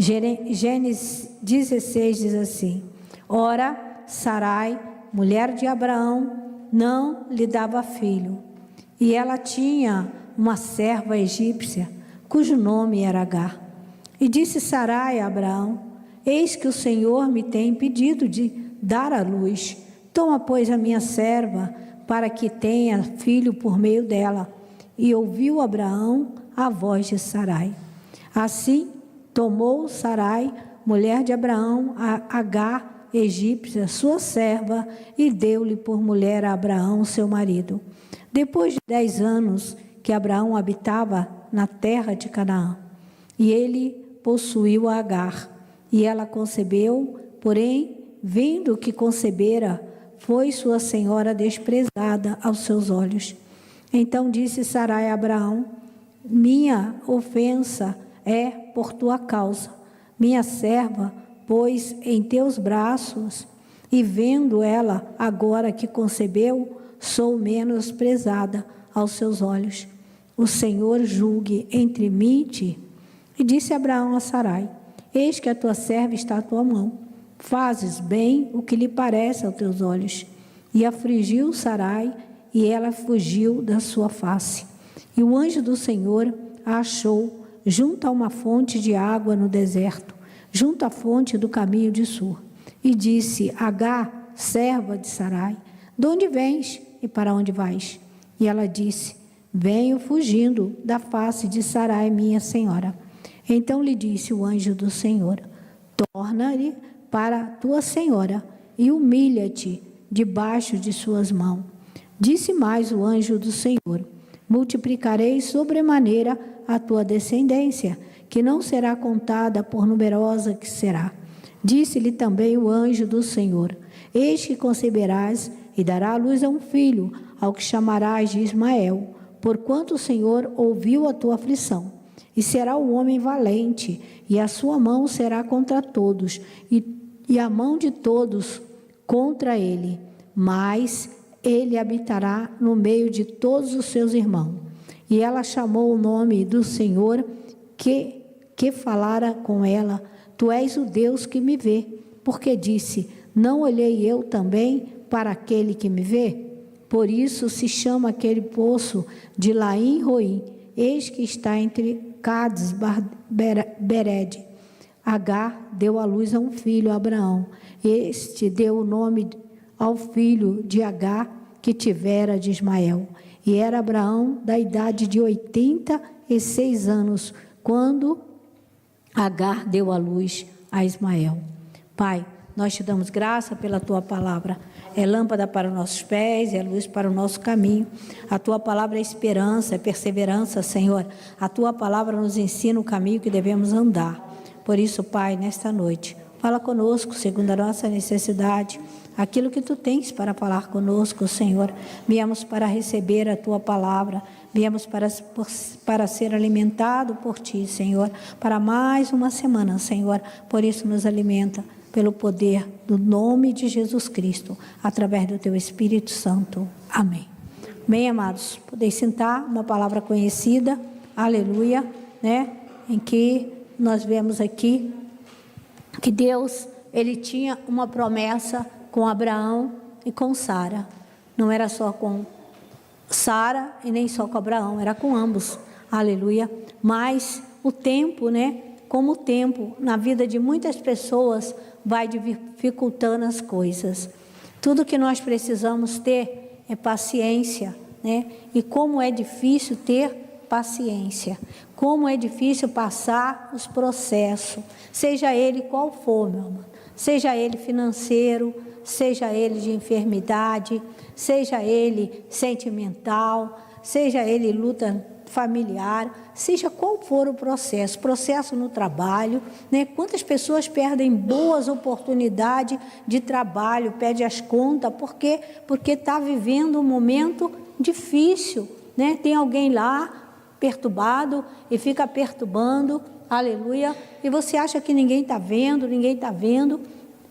Gênesis 16 diz assim: ora, Sarai, mulher de Abraão, não lhe dava filho, e ela tinha uma serva egípcia, cujo nome era Agar. E disse Sarai a Abraão: eis que o Senhor me tem impedido de dar à luz. Toma, pois, a minha serva, para que tenha filho por meio dela. E ouviu Abraão a voz de Sarai. Assim, tomou Sarai, mulher de Abraão, a Agar, egípcia, sua serva, e deu-lhe por mulher a Abraão, seu marido. Depois de 10 anos que Abraão habitava na terra de Canaã, e ele possuiu a Agar, e ela concebeu, porém, vendo que concebera, foi sua senhora desprezada aos seus olhos. Então disse Sarai a Abraão: minha ofensa é por tua causa. Minha serva pôs em teus braços, e vendo ela agora que concebeu, sou menosprezada aos seus olhos. O Senhor julgue entre mim e ti. E disse Abraão a Sarai: eis que a tua serva está à tua mão. Fazes bem o que lhe parece aos teus olhos. E afligiu Sarai, e ela fugiu da sua face. E o anjo do Senhor a achou junto a uma fonte de água no deserto, junto à fonte do caminho de Sur. E disse: Agar, serva de Sarai, de onde vens e para onde vais? E ela disse: venho fugindo da face de Sarai, minha senhora. Então lhe disse o anjo do Senhor: torna-lhe para tua senhora e humilha-te debaixo de suas mãos. Disse mais o anjo do Senhor: multiplicarei sobremaneira a tua descendência, que não será contada por numerosa que será. Disse-lhe também o anjo do Senhor: eis que conceberás e dará à luz a um filho, ao que chamarás de Ismael, porquanto o Senhor ouviu a tua aflição. E será o homem valente, e a sua mão será contra todos, e a mão de todos contra ele, mas ele habitará no meio de todos os seus irmãos. E ela chamou o nome do Senhor que falara com ela: tu és o Deus que me vê. Porque disse: não olhei eu também para aquele que me vê? Por isso se chama aquele poço de Laim-Roim. Eis que está entre Cades Bered. Agar deu à luz a um filho a Abraão. Este deu o nome ao filho de Agar que tivera de Ismael. E era Abraão da idade de 86 anos, quando Agar deu à luz a Ismael. Pai, nós te damos graça pela tua palavra. É lâmpada para os nossos pés, é luz para o nosso caminho. A tua palavra é esperança, é perseverança, Senhor. A tua palavra nos ensina o caminho que devemos andar. Por isso, Pai, nesta noite, fala conosco segundo a nossa necessidade, aquilo que tu tens para falar conosco, Senhor. Viemos para receber a tua palavra, viemos para ser alimentado por ti, Senhor, para mais uma semana, Senhor. Por isso nos alimenta pelo poder do nome de Jesus Cristo, através do teu Espírito Santo. Amém. Bem, amados, podeis sentar, uma palavra conhecida, aleluia, né? Em que nós vemos aqui que Deus, ele tinha uma promessa com Abraão e com Sara. Não era só com Sara e nem só com Abraão, era com ambos, aleluia. Mas o tempo, né? Como o tempo na vida de muitas pessoas vai dificultando as coisas. Tudo que nós precisamos ter é paciência, né? E como é difícil ter paciência, como é difícil passar os processos, seja ele qual for, meu amor, seja ele financeiro, seja ele de enfermidade, seja ele sentimental, seja ele luta familiar, seja qual for o processo no trabalho, né? Quantas pessoas perdem boas oportunidades de trabalho, perdem as contas, porque está vivendo um momento difícil, né? Tem alguém lá perturbado e fica perturbando, aleluia, e você acha que ninguém está vendo,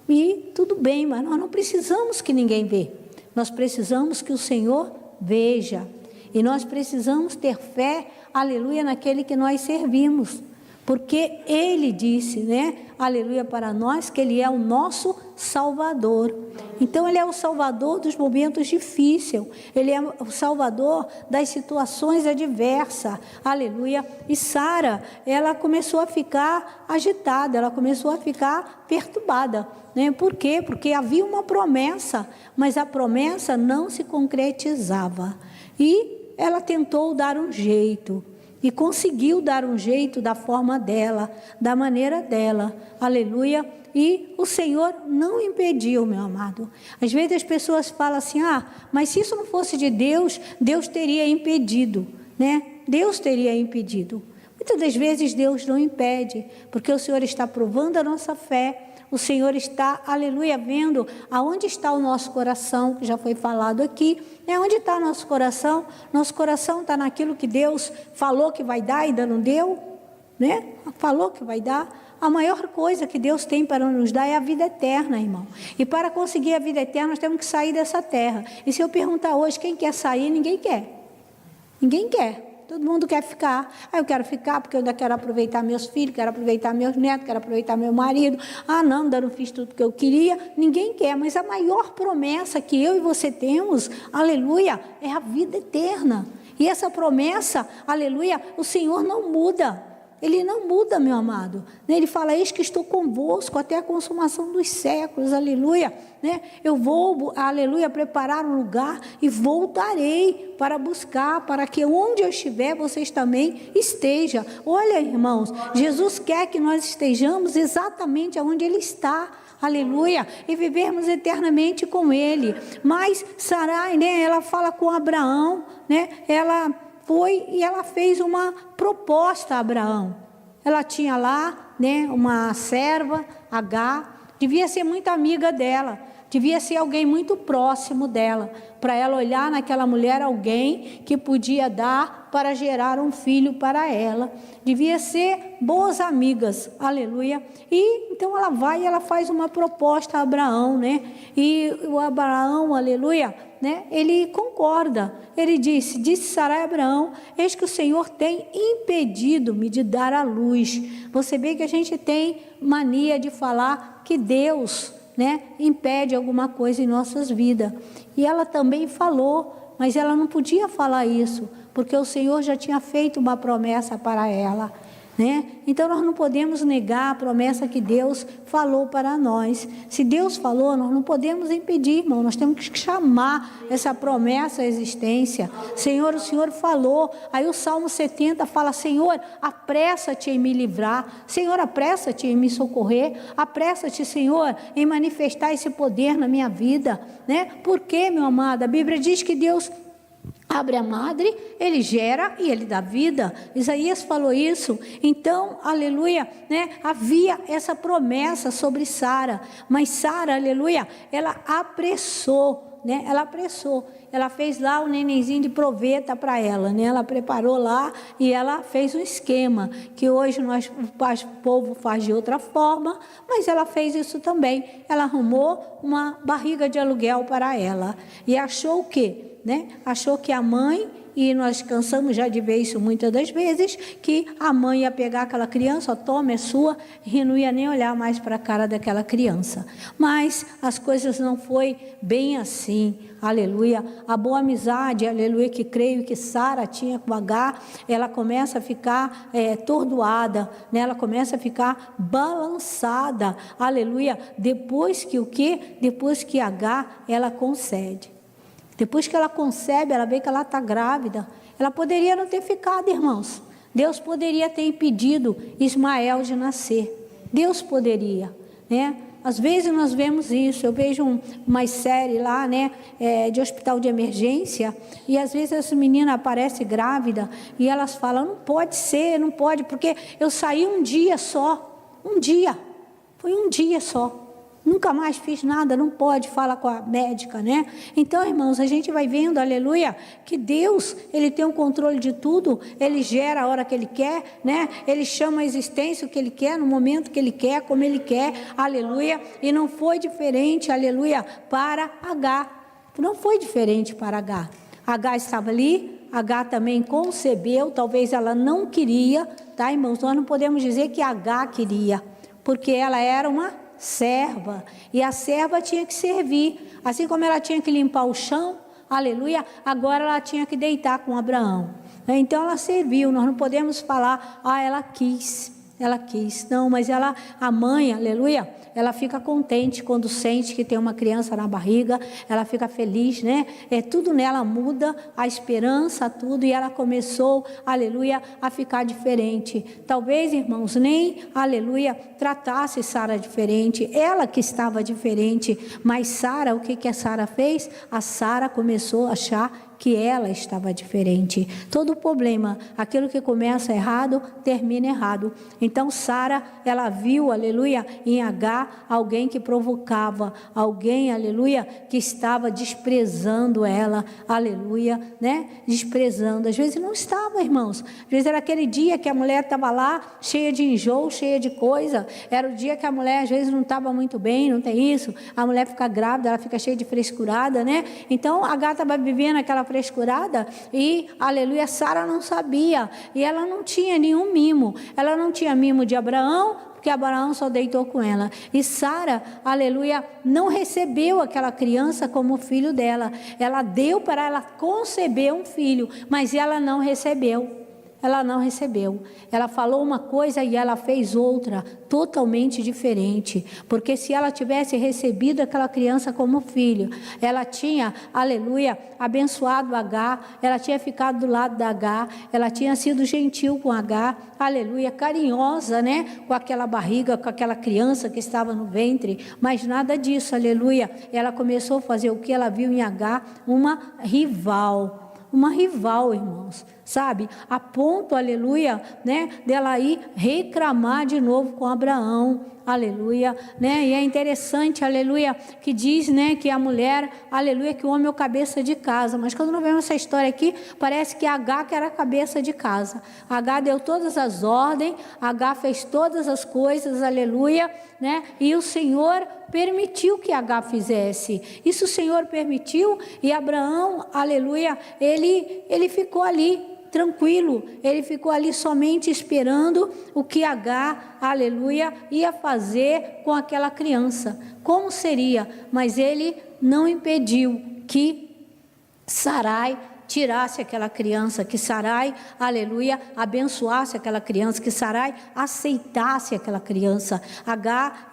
e tudo bem, mas nós não precisamos que ninguém vê, nós precisamos que o Senhor veja, e nós precisamos ter fé, aleluia, naquele que nós servimos, porque Ele disse, né, aleluia, para nós, que Ele é o nosso Salvador. Então Ele é o Salvador dos momentos difíceis, Ele é o Salvador das situações adversas, aleluia. E Sara, ela começou a ficar agitada, ela começou a ficar perturbada, né? Por quê? Porque havia uma promessa, mas a promessa não se concretizava, e ela tentou dar um jeito, e conseguiu dar um jeito da forma dela, da maneira dela, aleluia. E o Senhor não impediu, meu amado. Às vezes as pessoas falam assim, mas se isso não fosse de Deus, Deus teria impedido, né? Deus teria impedido. Muitas das vezes Deus não impede, porque o Senhor está provando a nossa fé, o Senhor está, aleluia, vendo aonde está o nosso coração, que já foi falado aqui, né? Onde está o nosso coração? Nosso coração está naquilo que Deus falou que vai dar e ainda não deu, né? Falou que vai dar. A maior coisa que Deus tem para nos dar é a vida eterna, irmão. E para conseguir a vida eterna, nós temos que sair dessa terra. E se eu perguntar hoje quem quer sair, ninguém quer. Ninguém quer. Todo mundo quer ficar. Eu quero ficar porque eu ainda quero aproveitar meus filhos, quero aproveitar meus netos, quero aproveitar meu marido. Não, ainda não fiz tudo que eu queria. Ninguém quer, mas a maior promessa que eu e você temos, aleluia, é a vida eterna. E essa promessa, aleluia, o Senhor não muda. Ele não muda, meu amado. Ele fala, eis que estou convosco até a consumação dos séculos, aleluia. Eu vou, aleluia, preparar um lugar e voltarei para buscar, para que onde eu estiver, vocês também estejam. Olha, irmãos, Jesus quer que nós estejamos exatamente onde Ele está, aleluia, e vivermos eternamente com Ele. Mas Sarai, ela fala com Abraão, ela foi e ela fez uma proposta a Abraão. Ela tinha lá, uma serva, Agar, devia ser muito amiga dela, devia ser alguém muito próximo dela, para ela olhar naquela mulher alguém que podia dar para gerar um filho para ela. Devia ser boas amigas, aleluia. E então ela vai e ela faz uma proposta a Abraão, E o Abraão, aleluia, ele concorda. Ele disse Sarai a Abraão, eis que o Senhor tem impedido-me de dar à luz. Você vê que a gente tem mania de falar que Deus, impede alguma coisa em nossas vidas. E ela também falou, mas ela não podia falar isso, porque o Senhor já tinha feito uma promessa para ela. Então nós não podemos negar a promessa que Deus falou para nós. Se Deus falou, nós não podemos impedir, irmão. Nós temos que chamar essa promessa à existência. Senhor, o Senhor falou. Aí o Salmo 70 fala, Senhor, apressa-te em me livrar. Senhor, apressa-te em me socorrer. Apressa-te, Senhor, em manifestar esse poder na minha vida. Por quê, meu amado? A Bíblia diz que Deus abre a madre, Ele gera e Ele dá vida. Isaías falou isso. Então, aleluia, havia essa promessa sobre Sara, mas Sara, aleluia, ela apressou, ela apressou. Ela fez lá o nenenzinho de proveta para ela, ela preparou lá e ela fez um esquema, que hoje o povo faz de outra forma, mas ela fez isso também. Ela arrumou uma barriga de aluguel para ela e achou o quê? Achou que a mãe, e nós cansamos já de ver isso muitas das vezes, que a mãe ia pegar aquela criança, toma, é sua, e não ia nem olhar mais para a cara daquela criança. Mas as coisas não foi bem assim, aleluia. A boa amizade, aleluia, que creio que Sara tinha com Agar, ela começa a ficar tordoada, ela começa a ficar balançada, aleluia, depois que o quê? Depois que Agar, ela concede. Depois que ela concebe, ela vê que ela está grávida. Ela poderia não ter ficado, irmãos. Deus poderia ter impedido Ismael de nascer. Deus poderia, Às vezes nós vemos isso. Eu vejo uma série lá, de hospital de emergência, e às vezes essa menina aparece grávida e elas falam, não pode ser, não pode, porque eu saí um dia só. Um dia. Foi um dia só. Nunca mais fiz nada, não pode, fala com a médica, Então, irmãos, a gente vai vendo, aleluia, que Deus, Ele tem o controle de tudo, Ele gera a hora que Ele quer, Ele chama a existência o que Ele quer, no momento que Ele quer, como Ele quer, aleluia, e não foi diferente, aleluia, para Agar, não foi diferente para Agar. Agar estava ali, Agar também concebeu, talvez ela não queria, tá, irmãos? Nós não podemos dizer que Agar queria, porque ela era uma serva, e a serva tinha que servir, assim como ela tinha que limpar o chão, aleluia, agora ela tinha que deitar com Abraão. Então ela serviu, nós não podemos falar, ela quis, não, mas ela, a mãe, aleluia, ela fica contente quando sente que tem uma criança na barriga, ela fica feliz, né? Tudo nela muda, a esperança, tudo, e ela começou, aleluia, a ficar diferente. Talvez, irmãos, nem, aleluia, tratasse Sara diferente, ela que estava diferente, mas Sara, o que a Sara fez? A Sara começou a achar que ela estava diferente. Todo problema, aquilo que começa errado, termina errado. Então Sara, ela viu, aleluia, em Agar, alguém que provocava, alguém, aleluia, que estava desprezando ela, aleluia, né? Desprezando. Às vezes não estava, irmãos. Às vezes era aquele dia que a mulher estava lá, cheia de enjoo, cheia de coisa. Era o dia que a mulher, às vezes, não estava muito bem, não tem isso. A mulher fica grávida, ela fica cheia de frescurada, né? Então Agar estava vivendo aquela frescurada e, aleluia, Sara não sabia, e ela não tinha nenhum mimo, ela não tinha mimo de Abraão, porque Abraão só deitou com ela, e Sara, aleluia, não recebeu aquela criança como filho dela, ela deu para ela conceber um filho, mas ela não recebeu. Ela falou uma coisa e ela fez outra, totalmente diferente, porque se ela tivesse recebido aquela criança como filho, ela tinha, aleluia, abençoado Agar, ela tinha ficado do lado da Agar, ela tinha sido gentil com Agar, aleluia, carinhosa, né, com aquela barriga, com aquela criança que estava no ventre, mas nada disso, aleluia, ela começou a fazer o que ela viu em Agar, uma rival, irmãos, sabe, a ponto, aleluia, né, dela ir reclamar de novo com Abraão, aleluia, né, e é interessante, aleluia, que diz, né, que a mulher, aleluia, que o homem é o cabeça de casa, mas quando nós vemos essa história aqui, parece que Agar que era a cabeça de casa, Agar deu todas as ordens, Agar fez todas as coisas, aleluia, né, e o Senhor permitiu que Agar fizesse, isso o Senhor permitiu, e Abraão, aleluia, ele ficou ali, tranquilo, ele ficou ali somente esperando o que Agar, aleluia, ia fazer com aquela criança, como seria, mas ele não impediu que Sarai tirasse aquela criança, que Sarai, aleluia, abençoasse aquela criança, que Sarai aceitasse aquela criança. Agar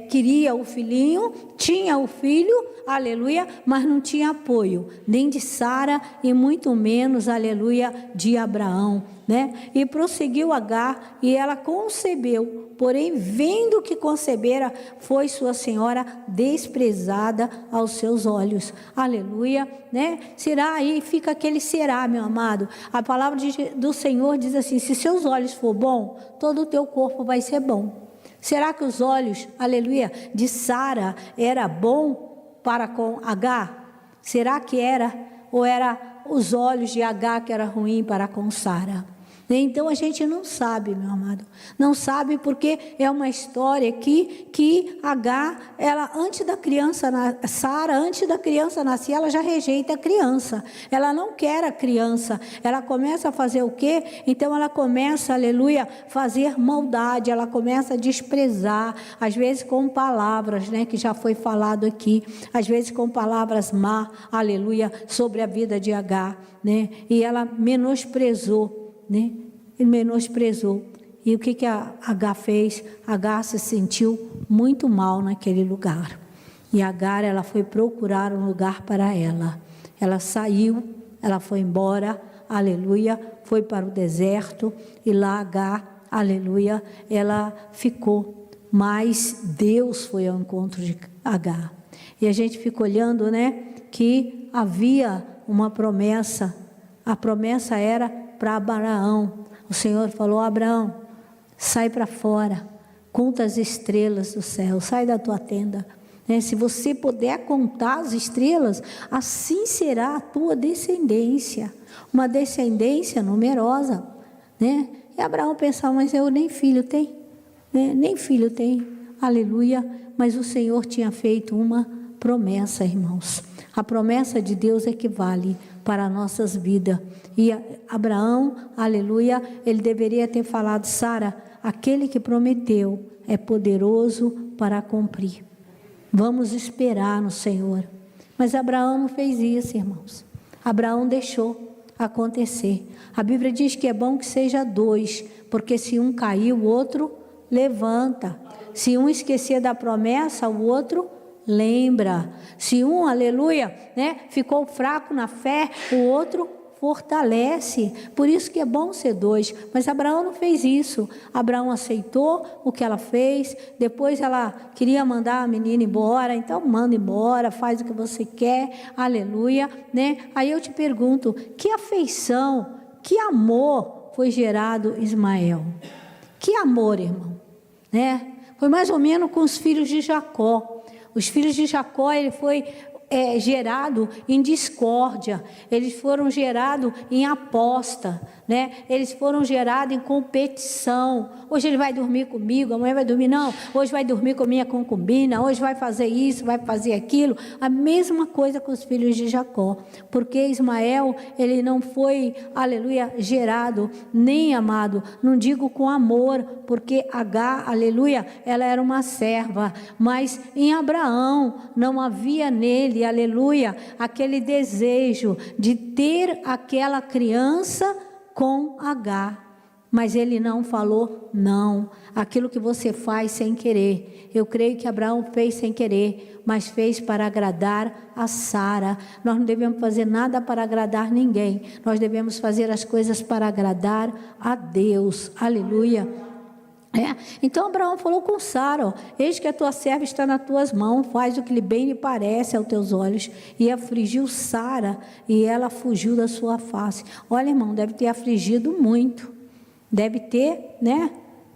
queria o filhinho, tinha o filho, aleluia, mas não tinha apoio, nem de Sara e muito menos, aleluia, de Abraão, né? E prosseguiu Agar e ela concebeu, porém vendo que concebera, foi sua senhora desprezada aos seus olhos, aleluia, né? Será aí, fica aquele será, meu amado, a palavra do Senhor diz assim, se seus olhos for bom, todo o teu corpo vai ser bom. Será que os olhos, aleluia, de Sara era bom para com Agar? Será que era? Ou era os olhos de Agar que era ruim para com Sara? Então a gente não sabe, meu amado, não sabe, porque é uma história aqui que Agar, ela antes da criança, Sara, antes da criança nascer, ela já rejeita a criança, ela não quer a criança, ela começa a fazer o quê? Então ela começa, aleluia, fazer maldade, ela começa a desprezar, às vezes com palavras, né, que já foi falado aqui, às vezes com palavras má, aleluia, sobre a vida de Agar, né, e ela menosprezou, né? Ele menosprezou. E o que a Agar fez? Agar se sentiu muito mal naquele lugar. E Agar, ela foi procurar um lugar para ela. Ela saiu, ela foi embora, aleluia, foi para o deserto. E lá Agar, aleluia, ela ficou. Mas Deus foi ao encontro de Agar. E a gente fica olhando, né, que havia uma promessa. A promessa era para Abraão. O Senhor falou, Abraão, sai para fora, conta as estrelas do céu, sai da tua tenda, né? Se você puder contar as estrelas, assim será a tua descendência, uma descendência numerosa, né? E Abraão pensava, mas eu nem filho tenho, né? Nem filho tenho, aleluia, mas o Senhor tinha feito uma promessa, irmãos. A promessa de Deus é que vale para nossas vidas. E Abraão, aleluia, ele deveria ter falado: Sara, aquele que prometeu é poderoso para cumprir. Vamos esperar no Senhor. Mas Abraão não fez isso, irmãos. Abraão deixou acontecer. A Bíblia diz que é bom que seja dois, porque se um cair, o outro levanta. Se um esquecer da promessa, o outro lembra. Se um, aleluia, ficou fraco na fé, o outro fortalece. Por isso que é bom ser dois. Mas Abraão não fez isso. Abraão aceitou o que ela fez. Depois ela queria mandar a menina embora. Então manda embora, faz o que você quer, aleluia, Aí eu te pergunto: que afeição, que amor foi gerado Ismael? Que amor, irmão, Foi mais ou menos com os filhos de Jacó. Os filhos de Jacó, ele foi gerado em discórdia, eles foram gerados em aposta, eles foram gerados em competição. Hoje ele vai dormir comigo, amanhã vai dormir, não, hoje vai dormir com minha concubina, hoje vai fazer isso, vai fazer aquilo. A mesma coisa com os filhos de Jacó, porque Ismael, ele não foi, aleluia, gerado, nem amado, não digo com amor, porque Agar, aleluia, ela era uma serva, mas em Abraão não havia nele, aleluia, aquele desejo de ter aquela criança com Agar. Mas ele não falou não. Aquilo que você faz sem querer, eu creio que Abraão fez sem querer, mas fez para agradar a Sara. Nós não devemos fazer nada para agradar ninguém, nós devemos fazer as coisas para agradar a Deus, aleluia. Então Abraão falou com Sara: eis que a tua serva está nas tuas mãos, faz o que bem lhe parece aos teus olhos. E afligiu Sara, e ela fugiu da sua face. Olha, irmão, deve ter afligido muito, deve ter,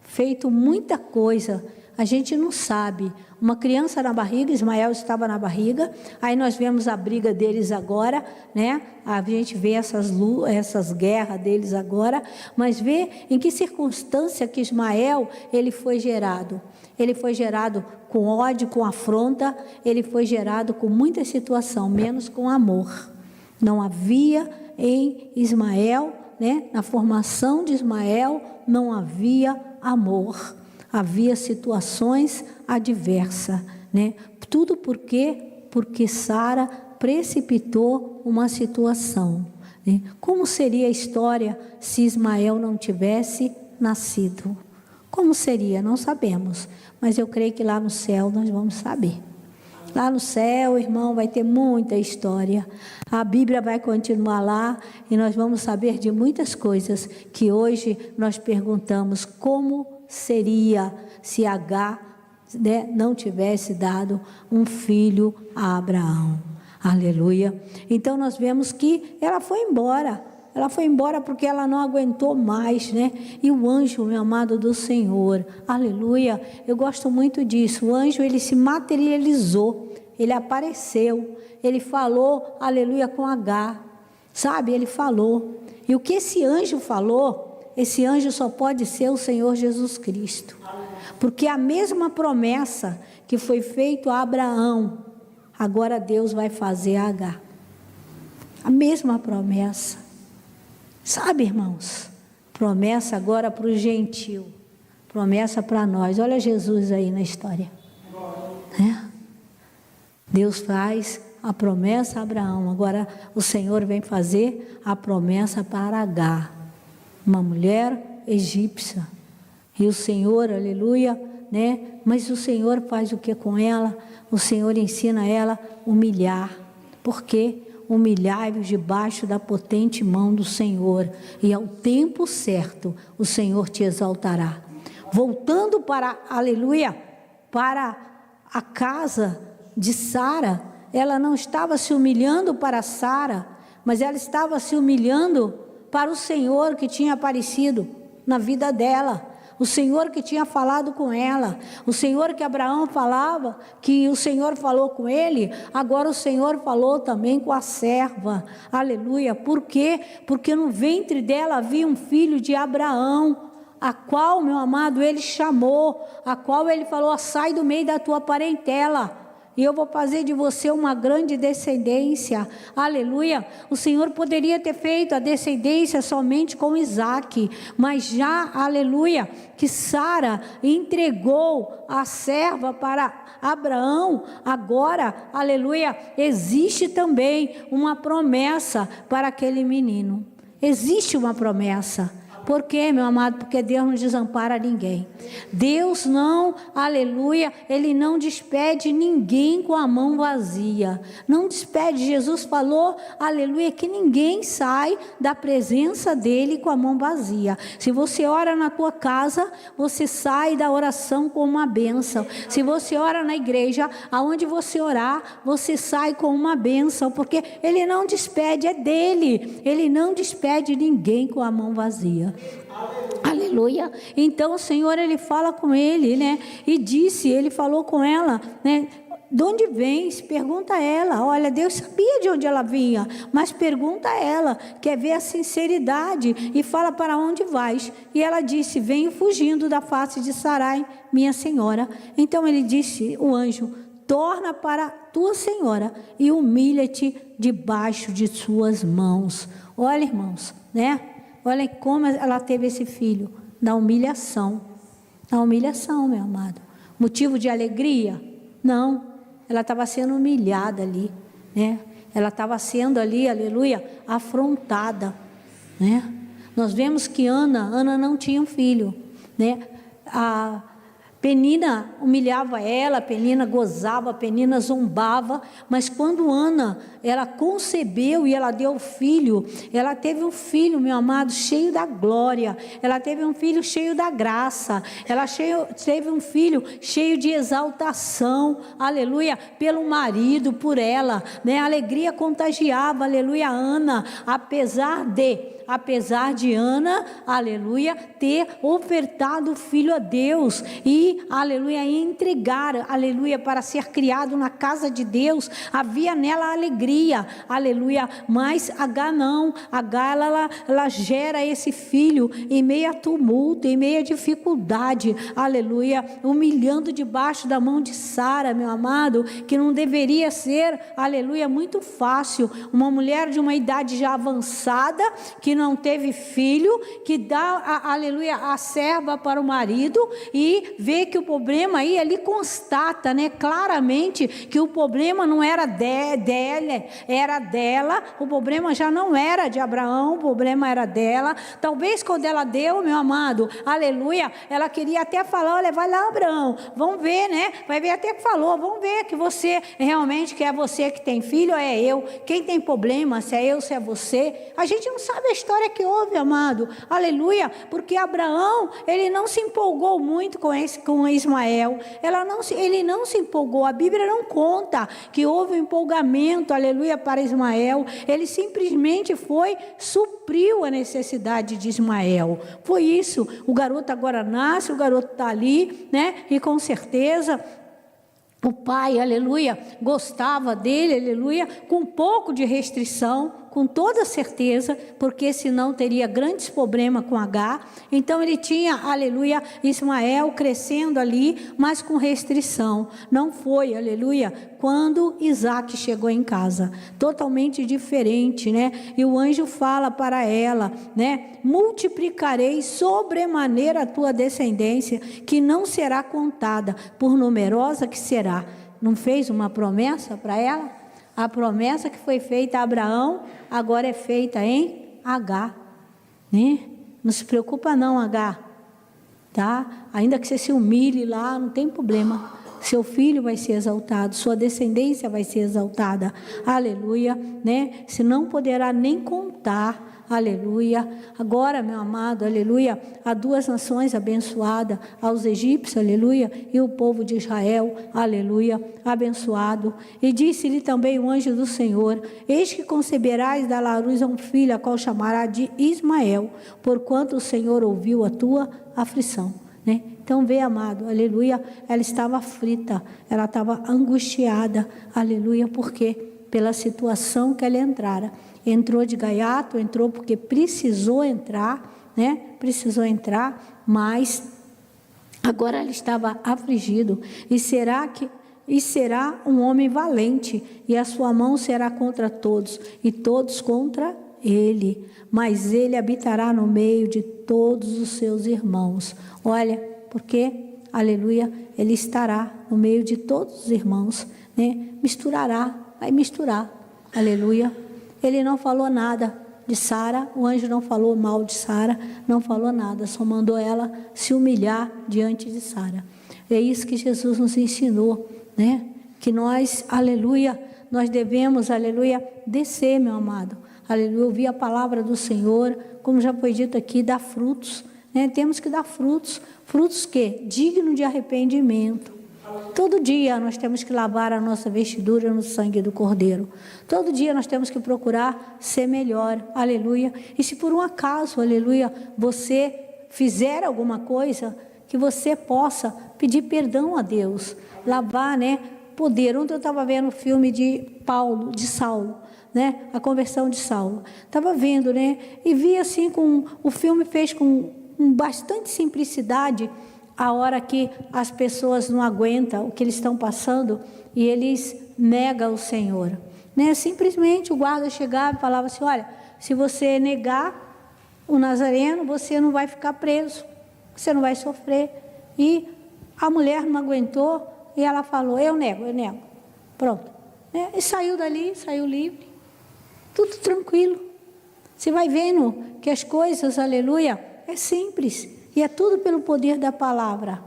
feito muita coisa. A gente não sabe. Uma criança na barriga, Ismael estava na barriga, aí nós vemos a briga deles agora, a gente vê essas guerras deles agora, mas vê em que circunstância que Ismael, ele foi gerado. Ele foi gerado com ódio, com afronta, ele foi gerado com muita situação, menos com amor. Não havia em Ismael, na formação de Ismael, não havia amor. Havia situações adversas, Tudo porque Sara precipitou uma situação, Como seria a história se Ismael não tivesse nascido? Como seria? Não sabemos, mas eu creio que lá no céu nós vamos saber. Lá no céu, irmão, vai ter muita história. A Bíblia vai continuar lá e nós vamos saber de muitas coisas que hoje nós perguntamos: como seria se Agar não tivesse dado um filho a Abraão? Aleluia. Então nós vemos que ela foi embora. Ela foi embora porque ela não aguentou mais, E o anjo, meu amado, do Senhor, aleluia, eu gosto muito disso. O anjo, ele se materializou, ele apareceu, ele falou, aleluia, com Agar, sabe? Ele falou. E o que esse anjo falou, esse anjo só pode ser o Senhor Jesus Cristo. Porque a mesma promessa que foi feita a Abraão, agora Deus vai fazer a Agar. A mesma promessa. Sabe, irmãos? Promessa agora para o gentil. Promessa para nós. Olha Jesus aí na história. Deus faz a promessa a Abraão. Agora o Senhor vem fazer a promessa para Agar, uma mulher egípcia. E o Senhor, aleluia, mas o Senhor faz o que com ela? O Senhor ensina ela a humilhar. Por quê? Humilhai-vos debaixo da potente mão do Senhor, e ao tempo certo o Senhor te exaltará. Voltando para, aleluia, para a casa de Sara, ela não estava se humilhando para Sara, mas ela estava se humilhando para o Senhor que tinha aparecido na vida dela. O Senhor que tinha falado com ela, o Senhor que Abraão falava, que o Senhor falou com ele, agora o Senhor falou também com a serva, aleluia. Por quê? Porque no ventre dela havia um filho de Abraão, a qual, meu amado, ele chamou, a qual ele falou: sai do meio da tua parentela, e eu vou fazer de você uma grande descendência. Aleluia. O Senhor poderia ter feito a descendência somente com Isaac, mas já, aleluia, que Sara entregou a serva para Abraão, agora, aleluia, existe também uma promessa para aquele menino. Existe uma promessa. Por quê, meu amado? Porque Deus não desampara ninguém. Deus não, aleluia, Ele não despede ninguém com a mão vazia. Não despede. Jesus falou, aleluia, que ninguém sai da presença dEle com a mão vazia. Se você ora na tua casa, você sai da oração com uma bênção. Se você ora na igreja, aonde você orar, você sai com uma bênção, porque Ele não despede, é dEle. Ele não despede ninguém com a mão vazia. Aleluia. Então o Senhor, Ele fala com ele, né? E disse, Ele falou com ela, né? De onde vens? Pergunta a ela. Olha, Deus sabia de onde ela vinha, mas pergunta a ela, quer ver a sinceridade, e fala, para onde vais? E ela disse, venho fugindo da face de Sarai, minha senhora. Então ele disse, o anjo, torna para tua senhora e humilha-te debaixo de suas mãos. Olha, irmãos, né? Olha como ela teve esse filho, na humilhação. Na humilhação, meu amado. Motivo de alegria? Não. Ela estava sendo humilhada ali, né? Ela estava sendo ali, aleluia, afrontada, né? Nós vemos que Ana não tinha um filho, né? A Penina humilhava ela, Penina gozava, Penina zombava, mas quando Ana, ela concebeu e ela deu filho, ela teve um filho, meu amado, cheio da glória, ela teve um filho cheio da graça, ela teve um filho cheio de exaltação, aleluia, pelo marido, por ela, né? A alegria contagiava, aleluia, Ana, apesar de Ana, aleluia, ter ofertado o filho a Deus e, aleluia, entregar, aleluia, para ser criado na casa de Deus, havia nela alegria, aleluia, mas Agar não, Agar ela gera esse filho em meio a tumulto, em meio a dificuldade, aleluia, humilhando debaixo da mão de Sara, meu amado, que não deveria ser, aleluia, muito fácil, uma mulher de uma idade já avançada, que não teve filho, que dá, aleluia, a serva para o marido e vê que o problema aí, ele constata, né, claramente que o problema não era dela, era dela, o problema já não era de Abraão, o problema era dela. Talvez quando ela deu, meu amado, aleluia, ela queria até falar, olha, vai lá, Abraão, vamos ver, né, vai ver até que falou, vamos ver que você realmente, que é você que tem filho, ou é eu, quem tem problema, se é eu, se é você, a gente não sabe a história que houve, amado, aleluia, porque Abraão, ele não se empolgou muito com Ismael, ele não se empolgou, a Bíblia não conta que houve um empolgamento, aleluia, para Ismael, ele simplesmente supriu a necessidade de Ismael, foi isso, o garoto agora nasce, o garoto está ali, né, e com certeza, o pai, aleluia, gostava dele, aleluia, com um pouco de restrição, com toda certeza, porque senão teria grandes problemas com Agar. Então ele tinha, aleluia, Ismael crescendo ali, mas com restrição. Não foi, aleluia, quando Isaac chegou em casa, totalmente diferente, né? E o anjo fala para ela, né? Multiplicarei sobremaneira a tua descendência, que não será contada, por numerosa que será. Não fez uma promessa para ela? A promessa que foi feita a Abraão, agora é feita em Agar, né? Não se preocupa não, Agar, tá? Ainda que você se humilhe lá, não tem problema. Seu filho vai ser exaltado, sua descendência vai ser exaltada, aleluia, né? Se não poderá nem contar, aleluia. Agora, meu amado, aleluia, há duas nações abençoadas, aos egípcios, aleluia, e o povo de Israel, aleluia, abençoado. E disse-lhe também o anjo do Senhor, eis que conceberás e darás à luz a um filho, a qual chamará de Ismael, porquanto o Senhor ouviu a tua aflição, né? Então vê, amado, aleluia, ela estava aflita, ela estava angustiada, aleluia, porque pela situação que ela entrou de gaiato, entrou porque precisou entrar, né? Precisou entrar, mas agora ela estava afligido. E será que e será um homem valente, e a sua mão será contra todos, e todos contra ele, mas ele habitará no meio de todos os seus irmãos. Olha, porque, aleluia, ele estará no meio de todos os irmãos, né? Misturará, vai misturar, aleluia. Ele não falou nada de Sara, o anjo não falou mal de Sara, não falou nada, só mandou ela se humilhar diante de Sara. É isso que Jesus nos ensinou, né? Que nós, aleluia, nós devemos, aleluia, descer, meu amado, aleluia, ouvir a palavra do Senhor, como já foi dito aqui, dar frutos, né? Temos que dar frutos, frutos que? Digno de arrependimento. Todo dia nós temos que lavar a nossa vestidura no sangue do Cordeiro. Todo dia nós temos que procurar ser melhor, aleluia. E se por um acaso, aleluia, você fizer alguma coisa, que você possa pedir perdão a Deus, lavar, né? Poder. Ontem eu estava vendo o filme de Saulo, né? A conversão de Saulo. Estava vendo, né? E vi assim, o filme fez com bastante simplicidade, a hora que as pessoas não aguentam o que eles estão passando e eles negam o Senhor, né? Simplesmente o guarda chegava e falava assim: olha, se você negar o Nazareno, você não vai ficar preso, você não vai sofrer. E a mulher não aguentou e ela falou: eu nego, pronto, né? E saiu dali, saiu livre, tudo tranquilo. Você vai vendo que as coisas, aleluia, é simples. E é tudo pelo poder da palavra.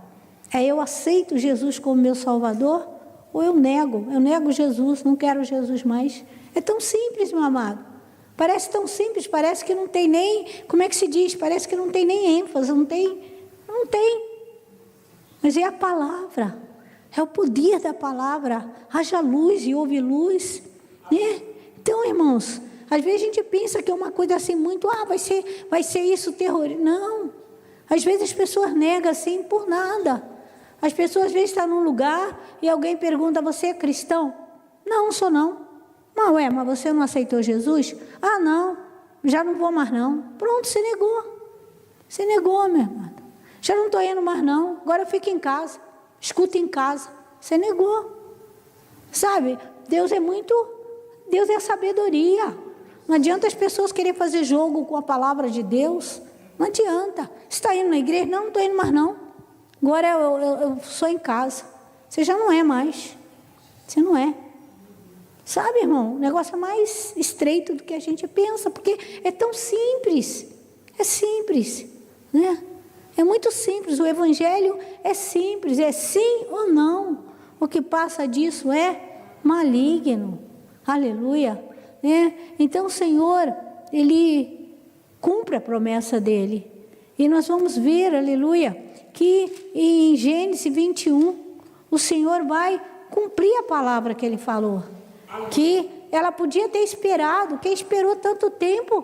Eu aceito Jesus como meu Salvador, ou eu nego Jesus, não quero Jesus mais. É tão simples, meu amado. Parece tão simples, parece que não tem nem, como é que se diz? Parece que não tem nem ênfase, não tem. Mas é a palavra, é o poder da palavra. Haja luz e houve luz, né? Então, irmãos, às vezes a gente pensa que é uma coisa assim muito, vai ser isso, terrorismo. Não. Às vezes as pessoas negam assim por nada. As pessoas às vezes estão num lugar e alguém pergunta: você é cristão? Não sou não. Mas você não aceitou Jesus? Não, já não vou mais não. Pronto, você negou, meu irmão. Já não estou indo mais não, agora fica em casa, escuta em casa. Você negou, sabe? Deus é sabedoria. Não adianta as pessoas querem fazer jogo com a palavra de Deus. Não adianta. Você está indo na igreja? Não estou indo mais não. Agora eu sou em casa. Você já não é mais. Você não é. Sabe, irmão? O negócio é mais estreito do que a gente pensa, porque é tão simples. É simples, né? É muito simples. O evangelho é simples. É sim ou não. O que passa disso é maligno. Aleluia. Né? Então o Senhor, Ele cumpre a promessa dele. E nós vamos ver, aleluia, que em Gênesis 21, o Senhor vai cumprir a palavra que ele falou. Que ela podia ter esperado, que esperou tanto tempo,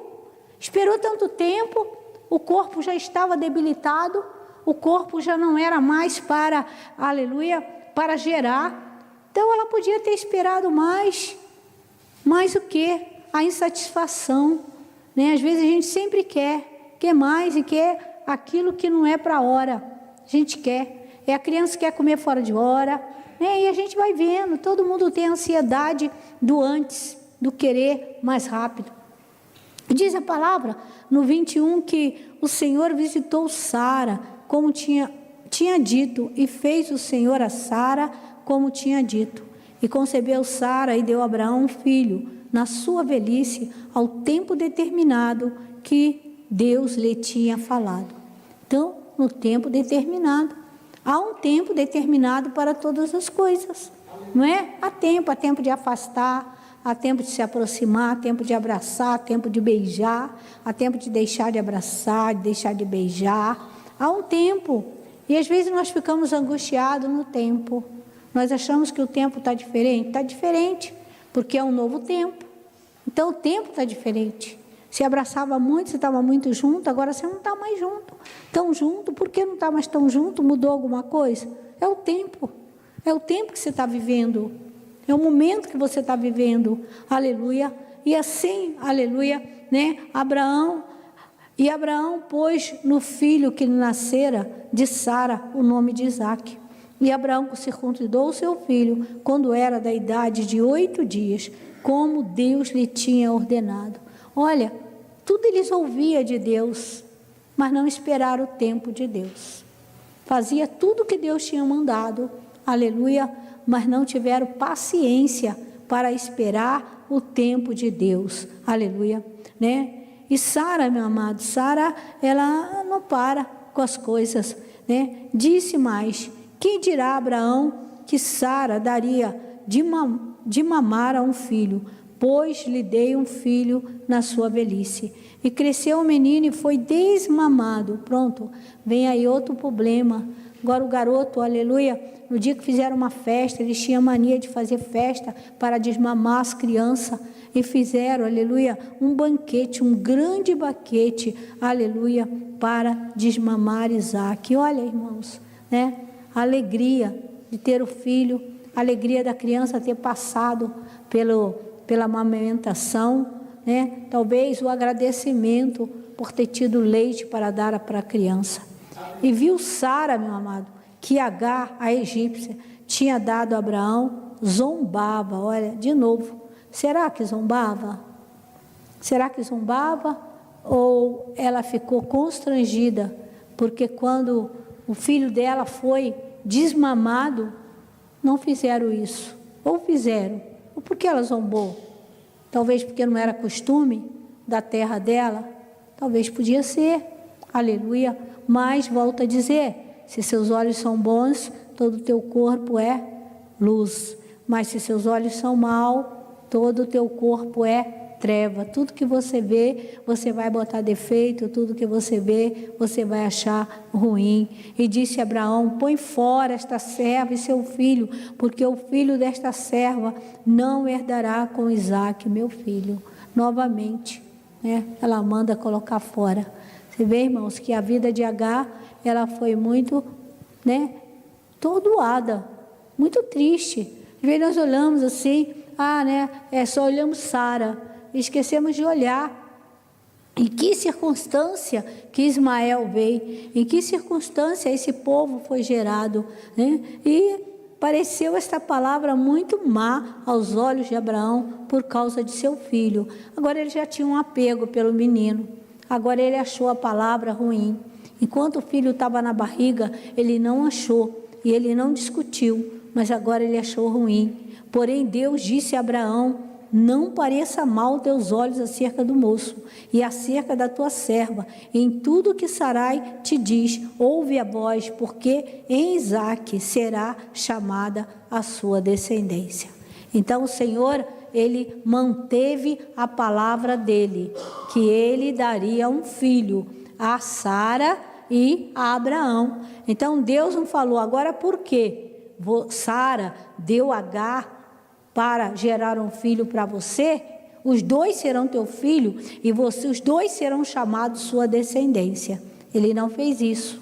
o corpo já estava debilitado, o corpo já não era mais para, aleluia, para gerar. Então ela podia ter esperado mais o que? A insatisfação. Né? Às vezes a gente sempre quer mais e quer aquilo que não é para a hora. A gente quer. A criança quer comer fora de hora, né? E a gente vai vendo, todo mundo tem ansiedade do antes, do querer mais rápido. Diz a palavra no 21 que o Senhor visitou Sara, como tinha dito, e fez o Senhor a Sara como tinha dito. E concebeu Sara e deu a Abraão um filho, na sua velhice, ao tempo determinado que Deus lhe tinha falado. Então, no tempo determinado. Há um tempo determinado para todas as coisas. Não é? Há tempo de afastar, há tempo de se aproximar, há tempo de abraçar, há tempo de beijar, há tempo de deixar de abraçar, de deixar de beijar. Há um tempo. E às vezes nós ficamos angustiados no tempo. Nós achamos que o tempo está diferente. Está diferente. Porque é um novo tempo. Então o tempo está diferente. Se abraçava muito, você estava muito junto, agora você não está mais junto. Tão junto, por que não está mais tão junto? Mudou alguma coisa? É o tempo. É o tempo que você está vivendo. É o momento que você está vivendo. Aleluia. E assim, aleluia, né? Abraão pôs no filho que nascera de Sara o nome de Isaque. E Abraão circuncidou o seu filho quando era da idade de 8 dias, como Deus lhe tinha ordenado. Olha, tudo eles ouviam de Deus, mas não esperaram o tempo de Deus. Fazia tudo o que Deus tinha mandado, aleluia, mas não tiveram paciência para esperar o tempo de Deus, aleluia, né? E Sara, meu amado, Sara, ela não para com as coisas, né? Disse mais: quem dirá a Abraão que Sara daria de mamar a um filho? Pois lhe dei um filho na sua velhice. E cresceu o menino e foi desmamado. Pronto, vem aí outro problema. Agora o garoto, aleluia, no dia que fizeram uma festa, eles tinham mania de fazer festa para desmamar as crianças. E fizeram, aleluia, um banquete, um grande banquete, aleluia, para desmamar Isaac. E olha, irmãos, né? A alegria de ter o filho, a alegria da criança ter passado pela amamentação, né? Talvez o agradecimento por ter tido leite para dar para a criança. E viu Sara, meu amado, que Agar, a egípcia, tinha dado a Abraão, zombava. Olha, de novo, será que zombava? Será que zombava? Ou ela ficou constrangida, porque quando o filho dela foi desmamado, não fizeram isso, ou fizeram, ou porque ela zombou? Talvez porque não era costume da terra dela, talvez podia ser, aleluia, mas volto a dizer, se seus olhos são bons, todo o teu corpo é luz, mas se seus olhos são maus, todo o teu corpo é treva. Tudo que você vê, você vai botar defeito, tudo que você vê, você vai achar ruim. E disse Abraão: põe fora esta serva e seu filho, porque o filho desta serva não herdará com Isaque, meu filho. Novamente, né? Ela manda colocar fora. Você vê, irmãos, que a vida de Agar, ela foi muito, né, tordoada, muito triste. Às vezes nós olhamos assim, só olhamos Sara, esquecemos de olhar em que circunstância que Ismael veio, em que circunstância esse povo foi gerado, né? E pareceu esta palavra muito má aos olhos de Abraão por causa de seu filho. Agora ele já tinha um apego pelo menino, agora ele achou a palavra ruim. Enquanto o filho estava na barriga, ele não achou e ele não discutiu, mas agora ele achou ruim. Porém Deus disse a Abraão: não pareça mal teus olhos acerca do moço e acerca da tua serva. Em tudo que Sarai te diz, ouve a voz, porque em Isaque será chamada a sua descendência. Então o Senhor, ele manteve a palavra dele, que ele daria um filho a Sara e a Abraão. Então Deus não falou: agora por quê? Sara deu Agar para gerar um filho para você, os dois serão teu filho e os dois serão chamados sua descendência. Ele não fez isso,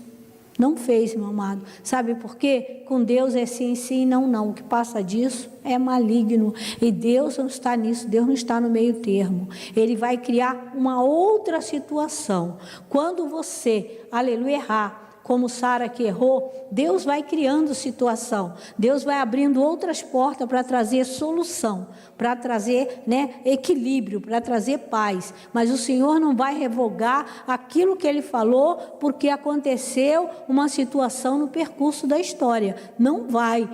não fez, meu amado. Sabe por quê? Com Deus é sim, sim, não, não. O que passa disso é maligno e Deus não está nisso, Deus não está no meio termo. Ele vai criar uma outra situação. Quando você, aleluia, errar, como Sara que errou, Deus vai criando situação, Deus vai abrindo outras portas para trazer solução, para trazer, né, equilíbrio, para trazer paz. Mas o Senhor não vai revogar aquilo que Ele falou, porque aconteceu uma situação no percurso da história. Não vai.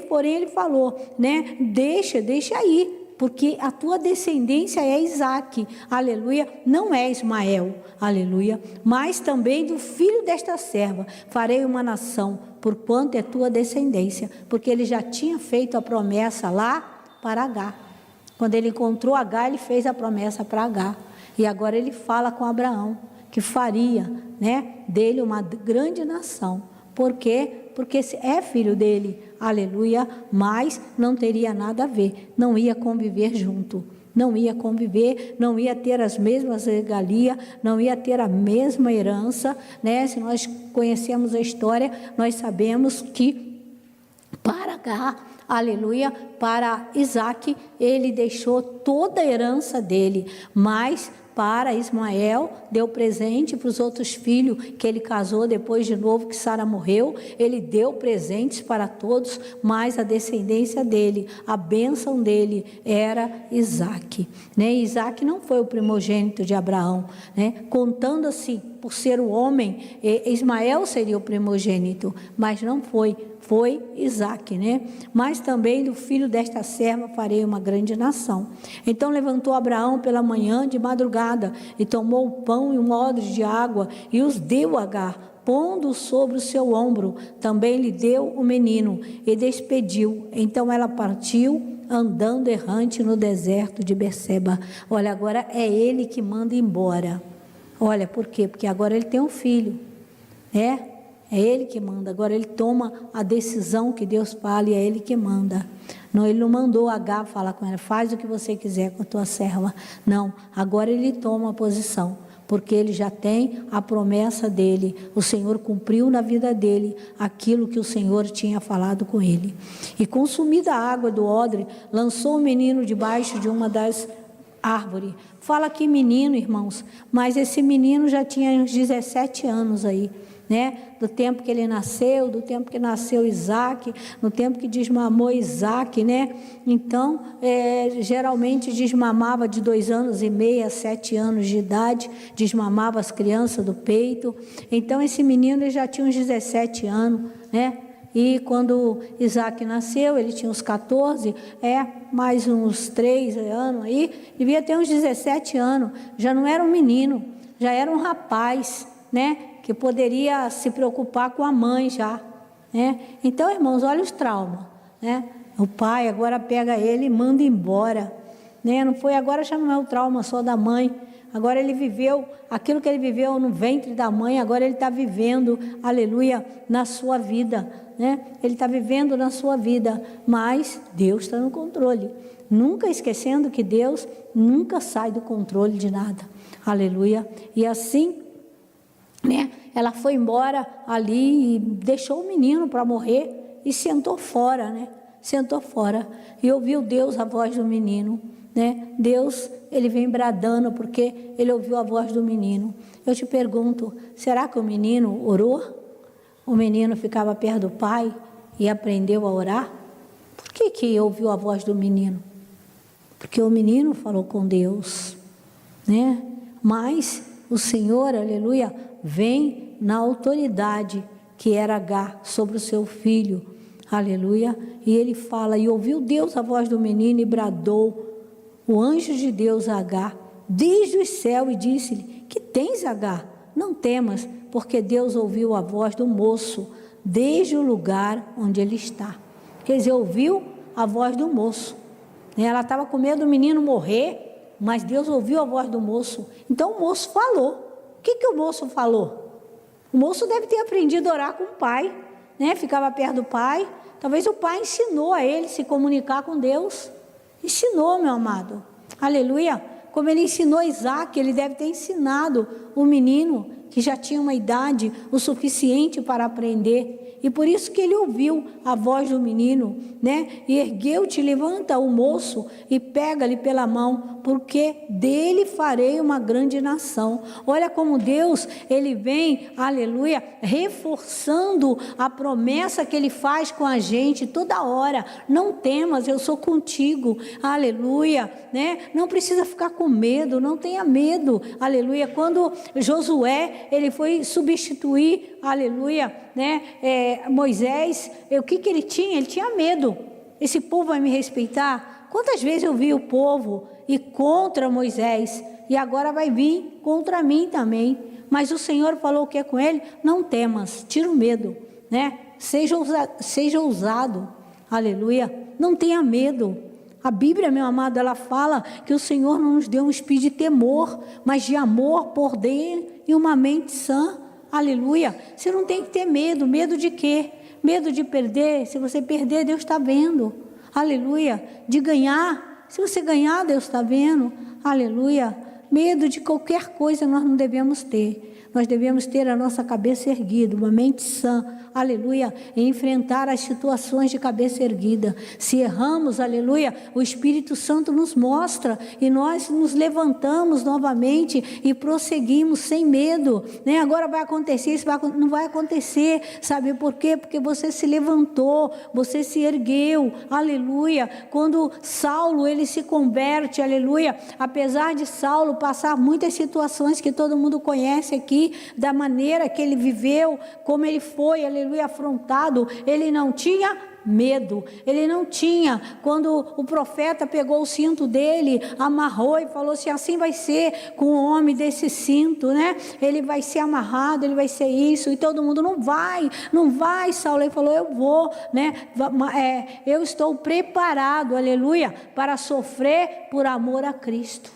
Porém, Ele falou, né, deixa aí, porque a tua descendência é Isaque, aleluia, não é Ismael, aleluia, mas também do filho desta serva farei uma nação, porquanto é tua descendência, porque ele já tinha feito a promessa lá para Agar. Quando ele encontrou Agar, ele fez a promessa para Agar, e agora ele fala com Abraão, que faria, né, dele uma grande nação. Por quê? Porque é filho dele, aleluia, mas não teria nada a ver, não ia conviver junto, não ia conviver, não ia ter as mesmas regalias, não ia ter a mesma herança, né? Se nós conhecemos a história, nós sabemos que para Agar, aleluia, para Isaque, ele deixou toda a herança dele, mas para Ismael, deu presente para os outros filhos que ele casou depois de novo que Sara morreu, ele deu presentes para todos, mas a descendência dele, a bênção dele era Isaque, né? Isaque não foi o primogênito de Abraão, né? Contando assim, por ser o homem, Ismael seria o primogênito, mas não foi Isaque, né? Mas também do filho desta serva farei uma grande nação. Então levantou Abraão pela manhã de madrugada e tomou o pão e um odre de água e os deu a Agar, pondo sobre o seu ombro. Também lhe deu o menino e despediu. Então ela partiu, andando errante no deserto de Berseba. Olha, agora é ele que manda embora. Olha, por quê? Porque agora ele tem um filho, né? É ele que manda, agora ele toma a decisão que Deus fala e é ele que manda. Não, ele não mandou Agar falar com ela, faz o que você quiser com a tua serva. Não, agora ele toma a posição, porque ele já tem a promessa dele. O Senhor cumpriu na vida dele aquilo que o Senhor tinha falado com ele. E consumida a água do odre, lançou o menino debaixo de uma das árvores. Fala que menino, irmãos, mas esse menino já tinha uns 17 anos aí, né? Do tempo que ele nasceu, do tempo que nasceu Isaque, no tempo que desmamou Isaque, né? Então, geralmente desmamava de 2 anos e meio a 7 anos de idade, desmamava as crianças do peito. Então, esse menino ele já tinha uns 17 anos, né? E quando Isaque nasceu, ele tinha uns 14, mais uns 3 anos aí, devia ter uns 17 anos, já não era um menino, já era um rapaz, né? Que poderia se preocupar com a mãe já, né? Então, irmãos, olha os traumas, né? O pai agora pega ele e manda embora, né? Não foi, agora já não é o trauma só da mãe, agora ele viveu, aquilo que ele viveu no ventre da mãe, agora ele está vivendo, aleluia, na sua vida, né? Ele está vivendo na sua vida, mas Deus está no controle, nunca esquecendo que Deus nunca sai do controle de nada, aleluia. E assim, né? Ela foi embora ali e deixou o menino para morrer e sentou fora, né? Sentou fora e ouviu Deus a voz do menino, né? Deus, ele vem bradando porque ele ouviu a voz do menino. Eu te pergunto, será que o menino orou? O menino ficava perto do pai e aprendeu a orar? Por que ouviu a voz do menino? Porque o menino falou com Deus, né? Mas o Senhor, aleluia, vem na autoridade que era Agar sobre o seu filho, aleluia, e ele fala, e ouviu Deus a voz do menino e bradou o anjo de Deus a Agar, desde o céu, e disse-lhe, que tens, Agar? Não temas, porque Deus ouviu a voz do moço, desde o lugar onde ele está. Quer dizer, ouviu a voz do moço, né? Ela estava com medo do menino morrer, mas Deus ouviu a voz do moço, então o moço falou. O que o moço falou? O moço deve ter aprendido a orar com o pai, né? Ficava perto do pai, talvez o pai ensinou a ele se comunicar com Deus, ensinou, meu amado, aleluia, como ele ensinou Isaque, ele deve ter ensinado o menino, que já tinha uma idade o suficiente para aprender, e por isso que ele ouviu a voz do menino, né? E ergueu-te, levanta o moço e pega-lhe pela mão, porque dele farei uma grande nação. Olha como Deus, ele vem, aleluia, reforçando a promessa que ele faz com a gente toda hora. Não temas, eu sou contigo, aleluia, né? Não precisa ficar com medo, não tenha medo, aleluia. Quando Josué, ele foi substituir, aleluia, né? Moisés, o que ele tinha? Ele tinha medo. Esse povo vai me respeitar? Quantas vezes eu vi o povo ir contra Moisés e agora vai vir contra mim também? Mas o Senhor falou o que com ele? Não temas, tira o medo, né? Seja ousado, aleluia, não tenha medo. A Bíblia, meu amado, ela fala que o Senhor não nos deu um espírito de temor, mas de amor, poder e uma mente sã. Aleluia, você não tem que ter medo. Medo de quê? Medo de perder. Se você perder, Deus está vendo. Aleluia, de ganhar. Se você ganhar, Deus está vendo. Aleluia, Medo de qualquer coisa nós não devemos ter. Nós devemos ter a nossa cabeça erguida, uma mente sã, aleluia, e enfrentar as situações de cabeça erguida. Se erramos, aleluia, o Espírito Santo nos mostra e nós nos levantamos novamente e prosseguimos sem medo, né? Agora vai acontecer isso, não vai acontecer, sabe por quê? Porque você se levantou, você se ergueu, aleluia. Quando Saulo, ele se converte, aleluia, apesar de Saulo passar muitas situações que todo mundo conhece aqui, da maneira que ele viveu, como ele foi, aleluia, afrontado, ele não tinha medo, ele não tinha. Quando o profeta pegou o cinto dele, amarrou e falou assim: assim vai ser com o homem desse cinto, né? Ele vai ser amarrado, ele vai ser isso, e todo mundo: não vai, Saulo. Ele falou: eu vou, né? Eu estou preparado, aleluia, para sofrer por amor a Cristo,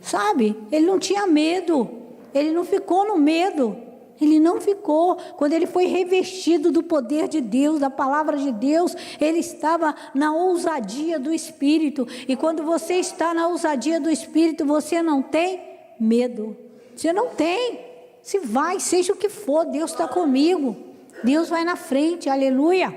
sabe? Ele não tinha medo. Ele não ficou no medo, ele não ficou. Quando ele foi revestido do poder de Deus, da palavra de Deus, ele estava na ousadia do Espírito. E quando você está na ousadia do Espírito, você não tem medo. Você não tem. Se vai, seja o que for, Deus está comigo. Deus vai na frente, aleluia.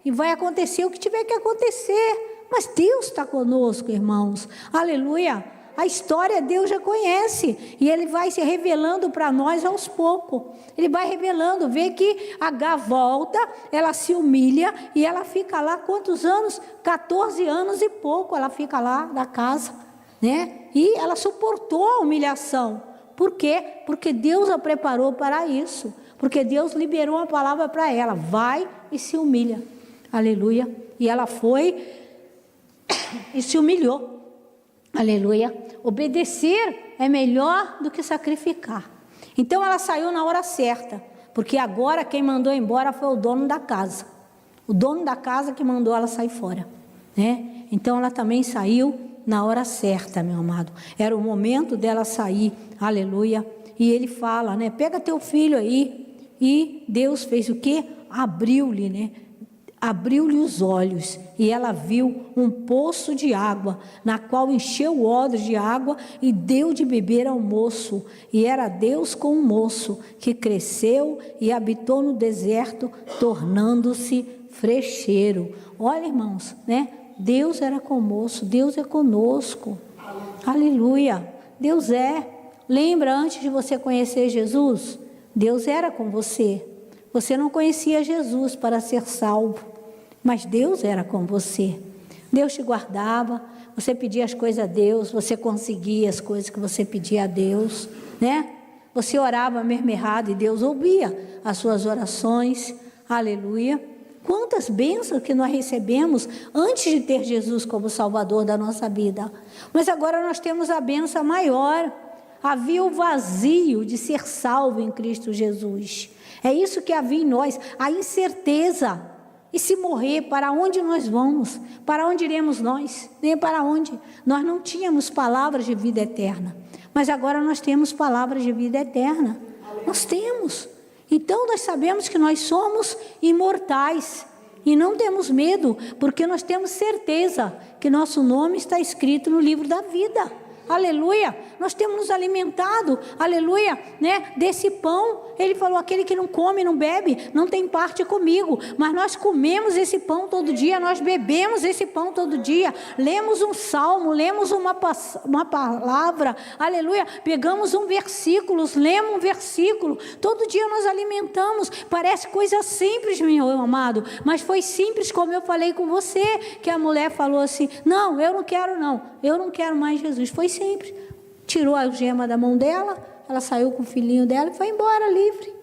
E vai acontecer o que tiver que acontecer. Mas Deus está conosco, irmãos, aleluia. A história Deus já conhece, e Ele vai se revelando para nós aos poucos. Ele vai revelando, vê que H volta, ela se humilha, e ela fica lá quantos anos? 14 anos e pouco ela fica lá da casa, né? E ela suportou a humilhação. Por quê? Porque Deus a preparou para isso, porque Deus liberou uma palavra para ela: vai e se humilha, aleluia. E ela foi e se humilhou. Aleluia. Obedecer é melhor do que sacrificar. Então ela saiu na hora certa, porque agora quem mandou embora foi o dono da casa. O dono da casa que mandou ela sair fora, né? Então ela também saiu na hora certa, meu amado. Era o momento dela sair, aleluia. E ele fala, né? Pega teu filho aí. E Deus fez o quê? Abriu-lhe, né? Abriu-lhe os olhos, e ela viu um poço de água, na qual encheu o odre de água e deu de beber ao moço. E era Deus com o moço, que cresceu e habitou no deserto, tornando-se frecheiro. Olha, irmãos, né? Deus era com o moço, Deus é conosco. Aleluia. Deus é. Lembra, antes de você conhecer Jesus, Deus era com você. Você não conhecia Jesus para ser salvo, mas Deus era com você. Deus te guardava, você pedia as coisas a Deus, você conseguia as coisas que você pedia a Deus, né? Você orava mesmo errado e Deus ouvia as suas orações, aleluia. Quantas bênçãos que nós recebemos antes de ter Jesus como Salvador da nossa vida. Mas agora nós temos a bênção maior. Havia o vazio de ser salvo em Cristo Jesus. É isso que havia em nós, a incerteza. E se morrer, para onde nós vamos? Para onde iremos nós? Nem para onde? Nós não tínhamos palavras de vida eterna, mas agora nós temos palavras de vida eterna. Nós temos. Então nós sabemos que nós somos imortais e não temos medo, porque nós temos certeza que nosso nome está escrito no livro da vida. Aleluia, nós temos nos alimentado, aleluia, né, desse pão. Ele falou: aquele que não come, não bebe, não tem parte comigo. Mas nós comemos esse pão todo dia, nós bebemos esse pão todo dia, lemos um salmo, lemos uma palavra, aleluia, pegamos um versículo, lemos um versículo, todo dia nós alimentamos. Parece coisa simples, meu amado, mas foi simples, como eu falei com você, que a mulher falou assim: não, eu não quero mais Jesus. Foi simples, tirou a gema da mão dela, ela saiu com o filhinho dela e foi embora livre,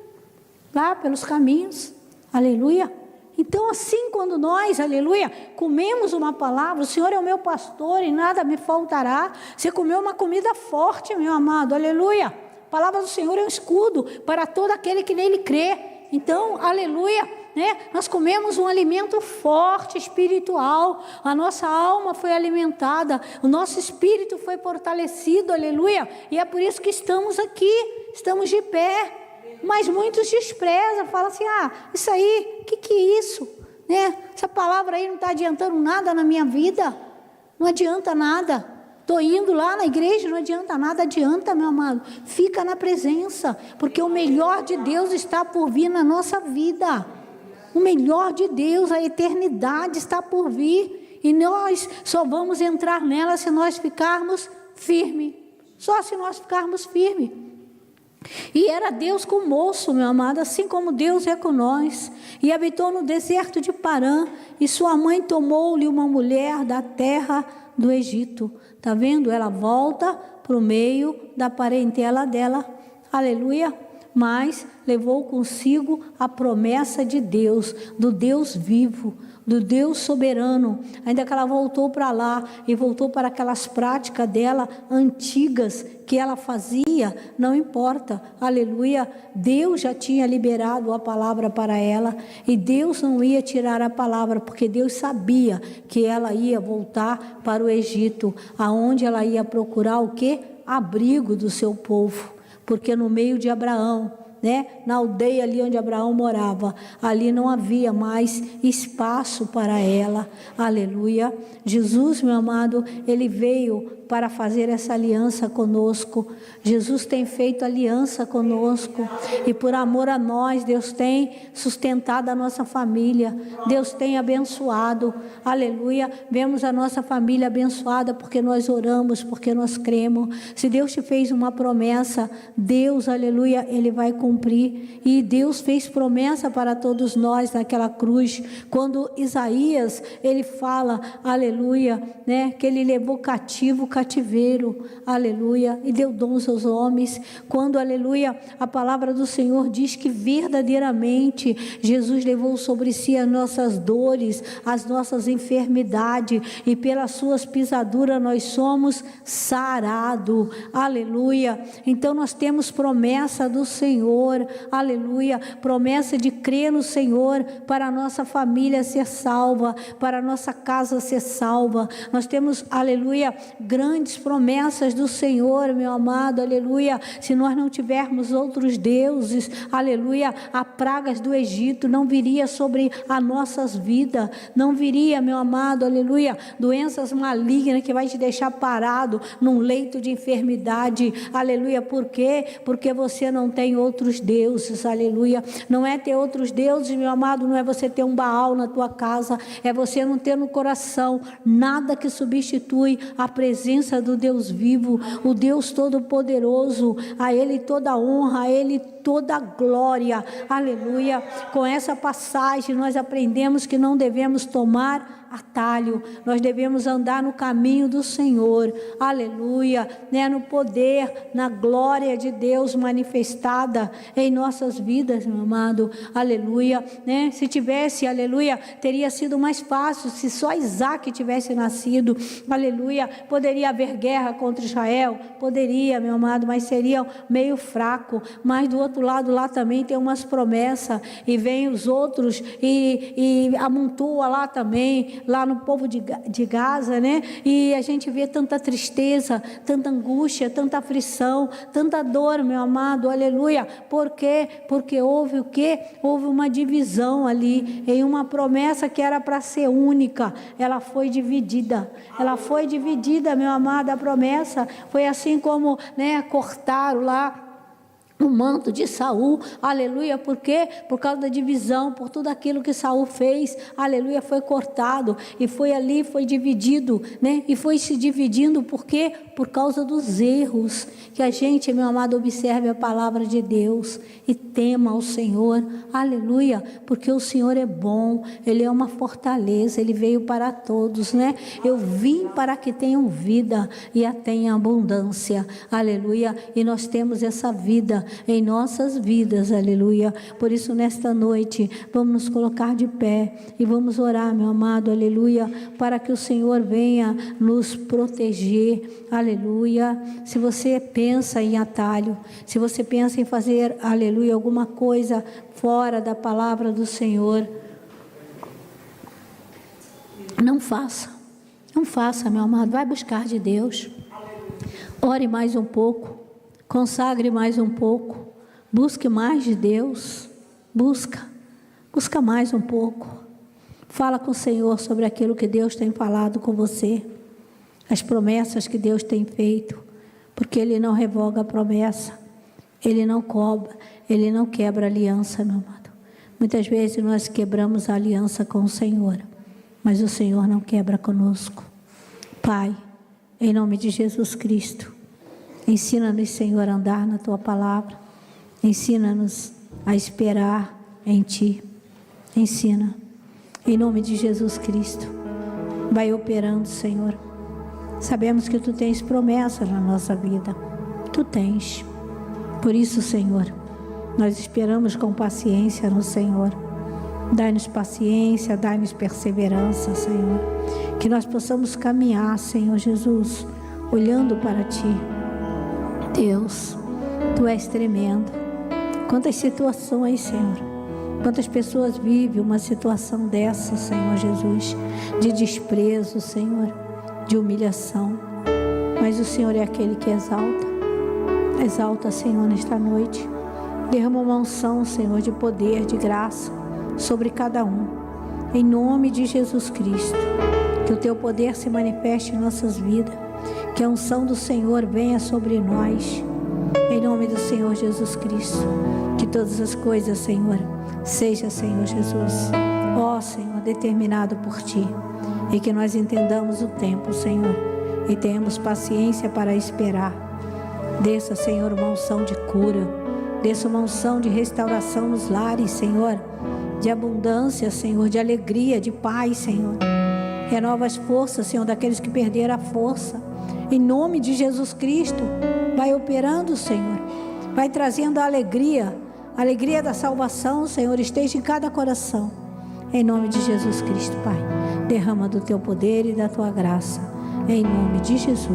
lá pelos caminhos, aleluia. Então assim, quando nós, aleluia, comemos uma palavra: o Senhor é o meu pastor e nada me faltará. Você comeu uma comida forte, meu amado, aleluia. A palavra do Senhor é um escudo para todo aquele que nele crê. Então, aleluia, né? Nós comemos um alimento forte, espiritual. A nossa alma foi alimentada, o nosso espírito foi fortalecido, aleluia. E é por isso que estamos aqui, estamos de pé. Mas muitos desprezam, falam assim: ah, isso aí, o que é isso? Né? Essa palavra aí não está adiantando nada na minha vida. Não adianta nada. estou indo lá na igreja, não adianta nada, adianta, meu amado. Fica na presença, porque o melhor de Deus está por vir na nossa vida. O melhor de Deus, a eternidade está por vir. E nós só vamos entrar nela se nós ficarmos firmes. Só se nós ficarmos firmes. E era Deus com o moço, meu amado, assim como Deus é com nós. E habitou no deserto de Parã, e sua mãe tomou-lhe uma mulher da terra do Egito. Está vendo? Ela volta para o meio da parentela dela. Aleluia. Mas levou consigo a promessa de Deus, do Deus vivo, do Deus soberano. Ainda que ela voltou para lá e voltou para aquelas práticas dela antigas que ela fazia, não importa, aleluia. Deus já tinha liberado a palavra para ela e Deus não ia tirar a palavra, porque Deus sabia que ela ia voltar para o Egito, aonde ela ia procurar o quê? Abrigo do seu povo, porque no meio de Abraão, na aldeia ali onde Abraão morava, ali não havia mais espaço para ela, aleluia. Jesus, meu amado, ele veio para fazer essa aliança conosco. Jesus tem feito aliança conosco, e por amor a nós, Deus tem sustentado a nossa família, Deus tem abençoado, aleluia. Vemos a nossa família abençoada porque nós oramos, porque nós cremos. Se Deus te fez uma promessa, Deus, aleluia, ele vai cumprir. E Deus fez promessa para todos nós naquela cruz, quando Isaías, ele fala, aleluia, que ele levou cativo o cativeiro, aleluia, e deu dons aos homens. Quando, aleluia, a palavra do Senhor diz que verdadeiramente Jesus levou sobre si as nossas dores, as nossas enfermidades, e pelas suas pisaduras nós somos sarados, aleluia. Então nós temos promessa do Senhor, aleluia, promessa de crer no Senhor para a nossa família ser salva, para a nossa casa ser salva. Nós temos, aleluia, grandes promessas do Senhor, meu amado, aleluia. Se nós não tivermos outros deuses, aleluia, a pragas do Egito não viria sobre as nossas vidas, não viria, meu amado, aleluia, doenças malignas que vai te deixar parado num leito de enfermidade, aleluia. Por quê? Porque você não tem outros deuses, aleluia. Não é ter outros deuses, meu amado, não é você ter um Baal na tua casa, é você não ter no coração nada que substitui a presença do Deus vivo, o Deus todo-poderoso. A Ele toda honra, a Ele toda glória, aleluia. Com essa passagem nós aprendemos que não devemos tomar atalho, nós devemos andar no caminho do Senhor, aleluia, no poder, na glória de Deus manifestada em nossas vidas, meu amado, aleluia. Se tivesse, aleluia, teria sido mais fácil se só Isaac tivesse nascido, aleluia. Poderia haver guerra contra Israel, poderia, meu amado, mas seria meio fraco. Mas do outro lado lá também tem umas promessas, e vem os outros e amontoa lá também, lá no povo de Gaza, e a gente vê tanta tristeza, tanta angústia, tanta aflição, tanta dor, meu amado, aleluia. Por quê? Porque houve o quê? Houve uma divisão ali, em uma promessa que era para ser única, ela foi dividida, meu amado. A promessa foi assim como, cortaram lá o manto de Saul, aleluia. Por quê? Por causa da divisão, por tudo aquilo que Saul fez, aleluia, foi cortado, e foi ali, foi dividido, e foi se dividindo. Por quê? Por causa dos erros. Que a gente, meu amado, observe a palavra de Deus e tema ao Senhor, aleluia, porque o Senhor é bom, Ele é uma fortaleza, Ele veio para todos, eu vim para que tenham vida e a tenham abundância, aleluia. E nós temos essa vida em nossas vidas, aleluia. Por isso, nesta noite, vamos nos colocar de pé e vamos orar, meu amado, aleluia, para que o Senhor venha nos proteger, aleluia. Se você pensa em atalho, se você pensa em fazer, aleluia, alguma coisa fora da palavra do Senhor, não faça, meu amado. Vai buscar de Deus, ore mais um pouco, consagre mais um pouco, busque mais de Deus, busca mais um pouco, fala com o Senhor sobre aquilo que Deus tem falado com você, as promessas que Deus tem feito, porque Ele não revoga a promessa, Ele não cobra, Ele não quebra a aliança, meu amado. Muitas vezes nós quebramos a aliança com o Senhor, mas o Senhor não quebra conosco. Pai, em nome de Jesus Cristo, ensina-nos, Senhor, a andar na Tua palavra, ensina-nos a esperar em Ti, ensina, em nome de Jesus Cristo, vai operando, Senhor. Sabemos que Tu tens promessas na nossa vida, Tu tens, por isso, Senhor, nós esperamos com paciência no Senhor. Dai-nos paciência, dai-nos perseverança, Senhor, que nós possamos caminhar, Senhor Jesus, olhando para Ti. Deus, Tu és tremendo. Quantas situações, Senhor, quantas pessoas vivem uma situação dessa, Senhor Jesus, de desprezo, Senhor, de humilhação, mas o Senhor é aquele que exalta, Senhor, nesta noite. Derrama uma unção, Senhor, de poder, de graça sobre cada um, em nome de Jesus Cristo. Que o Teu poder se manifeste em nossas vidas, que a unção do Senhor venha sobre nós, em nome do Senhor Jesus Cristo. Que todas as coisas, Senhor, seja, Senhor Jesus, ó Senhor, determinado por Ti, e que nós entendamos o tempo, Senhor, e tenhamos paciência para esperar. Desça, Senhor, uma unção de cura, desça uma unção de restauração nos lares, Senhor, de abundância, Senhor, de alegria, de paz, Senhor. Renova as forças, Senhor, daqueles que perderam a força. Em nome de Jesus Cristo, vai operando, Senhor. Vai trazendo a alegria da salvação, Senhor, esteja em cada coração. Em nome de Jesus Cristo, Pai. Derrama do Teu poder e da Tua graça. Em nome de Jesus.